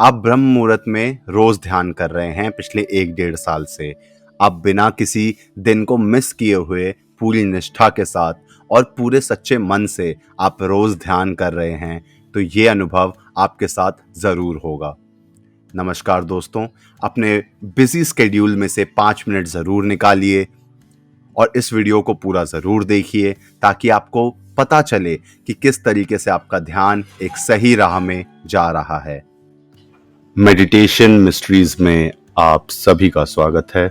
आप ब्रह्म मुहूर्त में रोज ध्यान कर रहे हैं पिछले 1 डेढ़ साल से। आप बिना किसी दिन को मिस किए हुए पूरी निष्ठा के साथ और पूरे सच्चे मन से आप रोज ध्यान कर रहे हैं, तो ये अनुभव आपके साथ ज़रूर होगा। नमस्कार दोस्तों, अपने बिजी स्केड्यूल में से 5 मिनट ज़रूर निकालिए और इस वीडियो को पूरा ज़रूर देखिए ताकि आपको पता चले कि किस तरीके से आपका ध्यान एक सही राह में जा रहा है। मेडिटेशन मिस्ट्रीज में आप सभी का स्वागत है।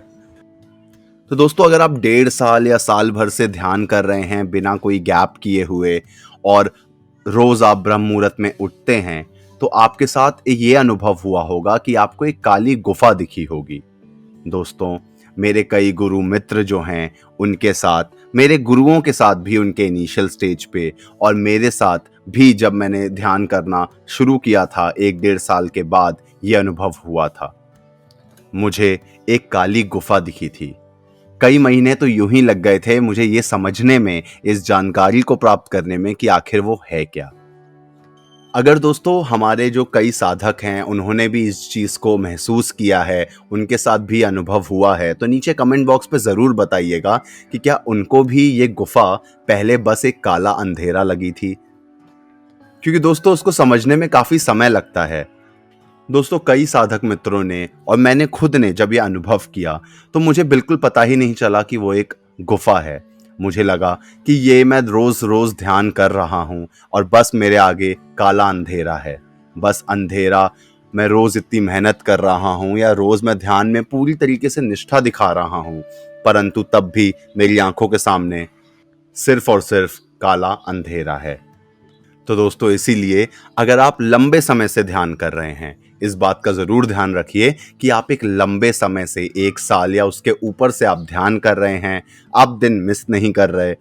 तो दोस्तों, अगर आप 1.5 साल या साल भर से ध्यान कर रहे हैं बिना कोई गैप किए हुए और रोज आप ब्रह्म मुहूर्त में उठते हैं, तो आपके साथ ये अनुभव हुआ होगा कि आपको एक काली गुफा दिखी होगी। दोस्तों, मेरे कई गुरु मित्र जो हैं, उनके साथ, मेरे गुरुओं के साथ भी उनके इनिशियल स्टेज पे और मेरे साथ भी जब मैंने ध्यान करना शुरू किया था 1 डेढ़ साल के बाद, ये अनुभव हुआ था। मुझे एक काली गुफा दिखी थी। कई महीने तो यूं ही लग गए थे मुझे ये समझने में, इस जानकारी को प्राप्त करने में कि आखिर वो है क्या। अगर दोस्तों हमारे जो कई साधक हैं उन्होंने भी इस चीज़ को महसूस किया है, उनके साथ भी अनुभव हुआ है, तो नीचे कमेंट बॉक्स पे ज़रूर बताइएगा कि क्या उनको भी ये गुफा पहले बस एक काला अंधेरा लगी थी। क्योंकि दोस्तों उसको समझने में काफ़ी समय लगता है। दोस्तों, कई साधक मित्रों ने और मैंने खुद ने जब ये अनुभव किया तो मुझे बिल्कुल पता ही नहीं चला कि वो एक गुफा है। मुझे लगा कि ये मैं रोज रोज ध्यान कर रहा हूँ और बस मेरे आगे काला अंधेरा है। बस अंधेरा, मैं रोज इतनी मेहनत कर रहा हूँ या रोज मैं ध्यान में पूरी तरीके से निष्ठा दिखा रहा हूँ, परंतु तब भी मेरी आंखों के सामने सिर्फ और सिर्फ काला अंधेरा है। तो दोस्तों, इसीलिए अगर आप लंबे समय से ध्यान कर रहे हैं, इस बात का ज़रूर ध्यान रखिए कि आप एक लंबे समय से 1 साल या उसके ऊपर से आप ध्यान कर रहे हैं, आप दिन मिस नहीं कर रहे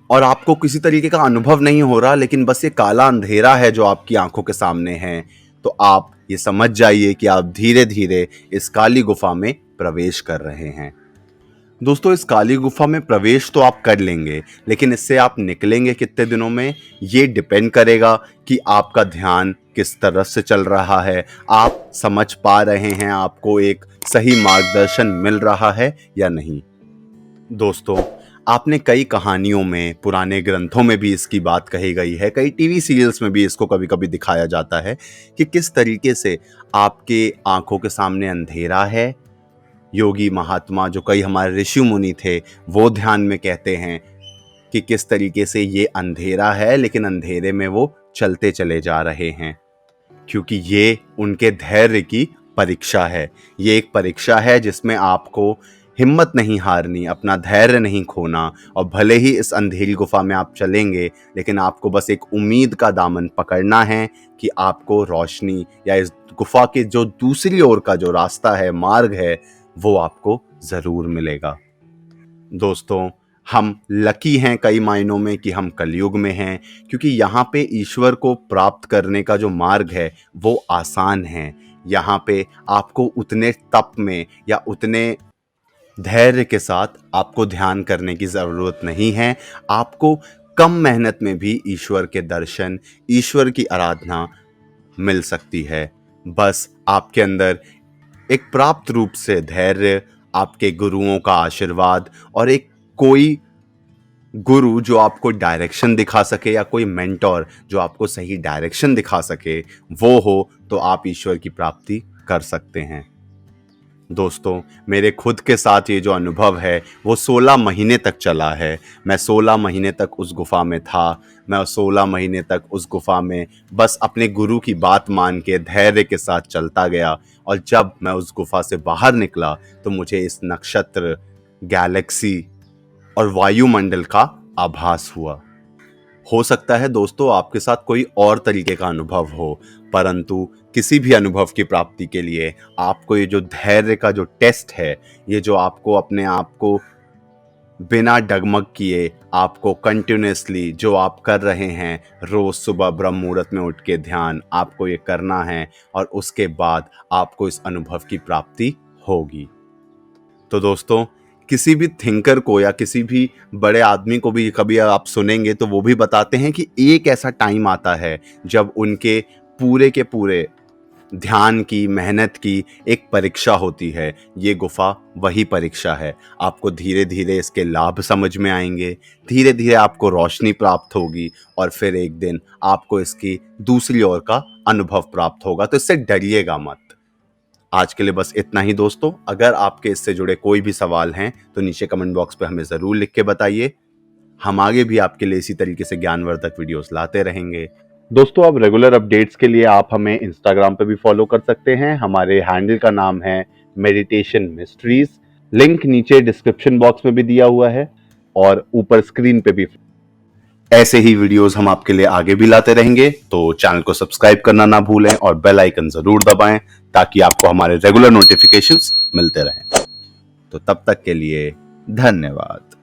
और आपको किसी तरीके का अनुभव नहीं हो रहा, लेकिन बस ये काला अंधेरा है जो आपकी आंखों के सामने है, तो आप ये समझ जाइए कि आप धीरे धीरे इस काली गुफा में प्रवेश कर रहे हैं। दोस्तों, इस काली गुफा में प्रवेश तो आप कर लेंगे, लेकिन इससे आप निकलेंगे कितने दिनों में, ये डिपेंड करेगा कि आपका ध्यान किस तरह से चल रहा है, आप समझ पा रहे हैं, आपको एक सही मार्गदर्शन मिल रहा है या नहीं। दोस्तों, आपने कई कहानियों में, पुराने ग्रंथों में भी इसकी बात कही गई है, कई टीवी सीरियल्स में भी इसको कभी कभी दिखाया जाता है कि किस तरीके से आपके आंखों के सामने अंधेरा है। योगी महात्मा, जो कई हमारे ऋषि मुनि थे, वो ध्यान में कहते हैं कि किस तरीके से ये अंधेरा है, लेकिन अंधेरे में वो चलते चले जा रहे हैं, क्योंकि ये उनके धैर्य की परीक्षा है। ये एक परीक्षा है जिसमें आपको हिम्मत नहीं हारनी, अपना धैर्य नहीं खोना, और भले ही इस अंधेरी गुफा में आप चलेंगे, लेकिन आपको बस एक उम्मीद का दामन पकड़ना है कि आपको रोशनी या इस गुफा के जो दूसरी ओर का जो रास्ता है, मार्ग है, वो आपको ज़रूर मिलेगा। दोस्तों, हम लकी हैं कई मायनों में कि हम कलयुग में हैं, क्योंकि यहाँ पे ईश्वर को प्राप्त करने का जो मार्ग है वो आसान है। यहाँ पे आपको उतने तप में या उतने धैर्य के साथ आपको ध्यान करने की ज़रूरत नहीं है। आपको कम मेहनत में भी ईश्वर के दर्शन, ईश्वर की आराधना मिल सकती है। बस आपके अंदर एक प्राप्त रूप से धैर्य, आपके गुरुओं का आशीर्वाद और एक कोई गुरु जो आपको डायरेक्शन दिखा सके या कोई मेंटोर जो आपको सही डायरेक्शन दिखा सके, वो हो तो आप ईश्वर की प्राप्ति कर सकते हैं। दोस्तों, मेरे खुद के साथ ये जो अनुभव है वो 16 महीने तक चला है। मैं 16 महीने तक उस गुफा में था। मैं 16 महीने तक उस गुफा में बस अपने गुरु की बात मान के धैर्य के साथ चलता गया, और जब मैं उस गुफा से बाहर निकला तो मुझे इस नक्षत्र, गैलेक्सी और वायुमंडल का आभास हुआ। हो सकता है दोस्तों आपके साथ कोई और तरीके का अनुभव हो, परंतु किसी भी अनुभव की प्राप्ति के लिए आपको ये जो धैर्य का जो टेस्ट है, ये जो आपको अपने आप को बिना डगमग किए, आपको कंटिन्यूसली जो आप कर रहे हैं, रोज सुबह ब्रह्म मुहूर्त में उठ के ध्यान, आपको ये करना है और उसके बाद आपको इस अनुभव की प्राप्ति होगी। तो दोस्तों, किसी भी थिंकर को या किसी भी बड़े आदमी को भी कभी आप सुनेंगे तो वो भी बताते हैं कि एक ऐसा टाइम आता है जब उनके पूरे के पूरे ध्यान की, मेहनत की एक परीक्षा होती है। ये गुफा वही परीक्षा है। आपको धीरे-धीरे इसके लाभ समझ में आएँगे, धीरे-धीरे आपको रोशनी प्राप्त होगी और फिर एक दिन आपको इसकी दूसरी ओर का अनुभव प्राप्त होगा। तो इससे डरिएगा मत। आज के लिए बस इतना ही दोस्तों। अगर आपके इससे जुड़े कोई भी सवाल हैं तो नीचे कमेंट बॉक्स पे हमें ज़रूर लिख के बताइए। हम आगे भी आपके लिए इसी तरीके से ज्ञानवर्धक वीडियोस लाते रहेंगे। दोस्तों, अब रेगुलर अपडेट्स के लिए आप हमें इंस्टाग्राम पे भी फॉलो कर सकते हैं। हमारे हैंडल का नाम है मेडिटेशन मिस्ट्रीज। लिंक नीचे डिस्क्रिप्शन बॉक्स में भी दिया हुआ है और ऊपर स्क्रीन पे भी। ऐसे ही वीडियोस हम आपके लिए आगे भी लाते रहेंगे, तो चैनल को सब्सक्राइब करना ना भूलें और बेल आइकन जरूर दबाएं ताकि आपको हमारे रेगुलर नोटिफिकेशंस मिलते रहें। तो तब तक के लिए धन्यवाद।